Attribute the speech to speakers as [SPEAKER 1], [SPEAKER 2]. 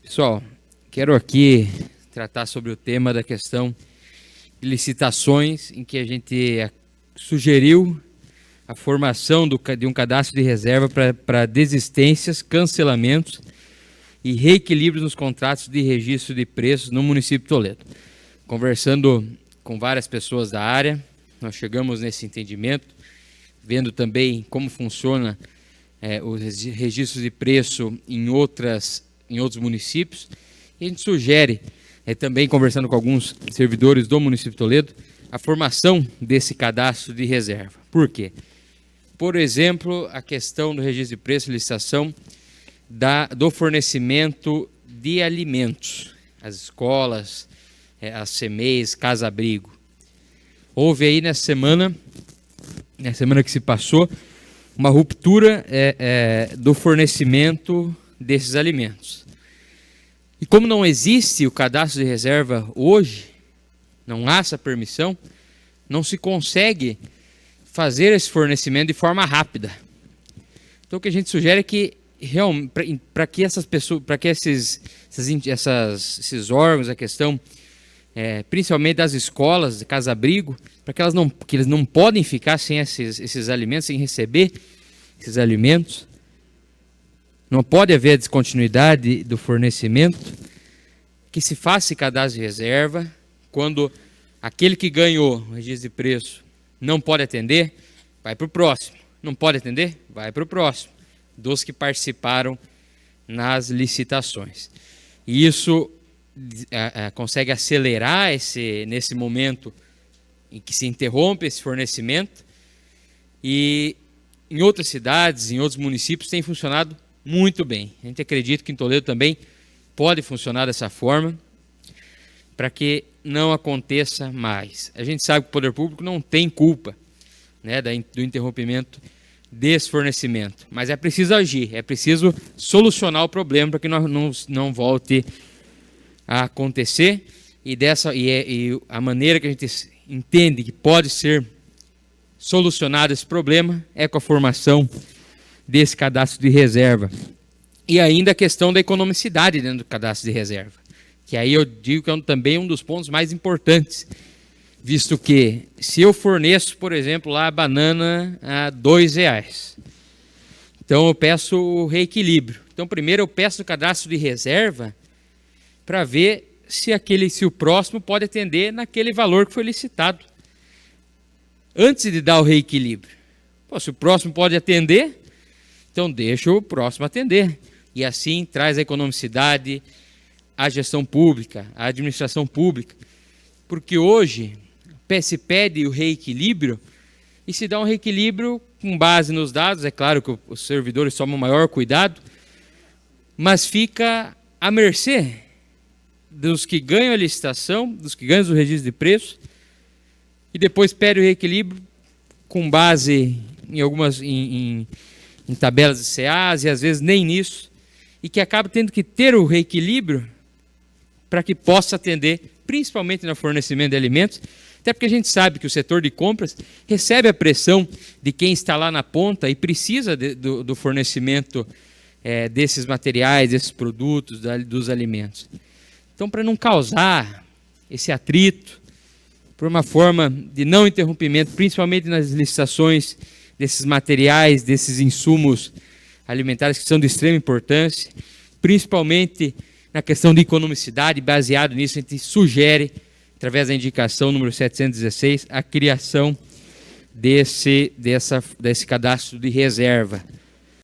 [SPEAKER 1] Pessoal, quero aqui tratar sobre o tema da questão de licitações, em que a gente sugeriu a formação de um cadastro de reserva para desistências, cancelamentos e reequilíbrios nos contratos de registro de preços no município de Toledo. Conversando com várias pessoas da área, nós chegamos nesse entendimento, vendo também como funciona os registros de preço em outros municípios. E a gente sugere, também conversando com alguns servidores do município de Toledo, a formação desse cadastro de reserva. Por quê? Por exemplo, a questão do registro de preço e licitação do fornecimento de alimentos, as escolas, as CMEs, casa-abrigo. Houve aí na semana que se passou, uma ruptura do fornecimento desses alimentos. E como não existe o cadastro de reserva hoje, não há essa permissão, não se consegue fazer esse fornecimento de forma rápida. Então o que a gente sugere é que para que essas pessoas, para que esses órgãos, a questão principalmente das escolas, de casa-abrigo, para que eles não podem ficar sem esses alimentos, sem receber esses alimentos. Não pode haver descontinuidade do fornecimento, que se faça esse cadastro de reserva. Quando aquele que ganhou o registro de preço não pode atender, vai para o próximo. Não pode atender, vai para o próximo, dos que participaram nas licitações. E isso consegue acelerar nesse momento em que se interrompe esse fornecimento, e em outras cidades, em outros municípios tem funcionado muito bem. A gente acredita que em Toledo também pode funcionar dessa forma, para que não aconteça mais. A gente sabe que o poder público não tem culpa, do interrompimento desse fornecimento, mas é preciso agir, é preciso solucionar o problema para que não volte a acontecer, e a maneira que a gente entende que pode ser solucionado esse problema é com a formação desse cadastro de reserva. E ainda a questão da economicidade dentro do cadastro de reserva, que aí eu digo que é também um dos pontos mais importantes, visto que se eu forneço, por exemplo, lá a banana a R$2, então eu peço o reequilíbrio. Então primeiro eu peço o cadastro de reserva para ver se o próximo pode atender naquele valor que foi licitado, antes de dar o reequilíbrio. Se o próximo pode atender, então deixa o próximo atender. E assim traz a economicidade, a gestão pública, a administração pública. Porque hoje se pede o reequilíbrio, e se dá um reequilíbrio com base nos dados. É claro que os servidores tomam maior cuidado, mas fica à mercê dos que ganham a licitação, dos que ganham o registro de preço, e depois pede o reequilíbrio com base em tabelas de CAs, e às vezes nem nisso, e que acaba tendo que ter o reequilíbrio para que possa atender, principalmente no fornecimento de alimentos, até porque a gente sabe que o setor de compras recebe a pressão de quem está lá na ponta e precisa do fornecimento desses materiais, desses produtos, dos alimentos. Então, para não causar esse atrito, por uma forma de não interrompimento, principalmente nas licitações desses materiais, desses insumos alimentares que são de extrema importância, principalmente na questão de economicidade, baseado nisso, a gente sugere, através da indicação número 716, a criação desse cadastro de reserva.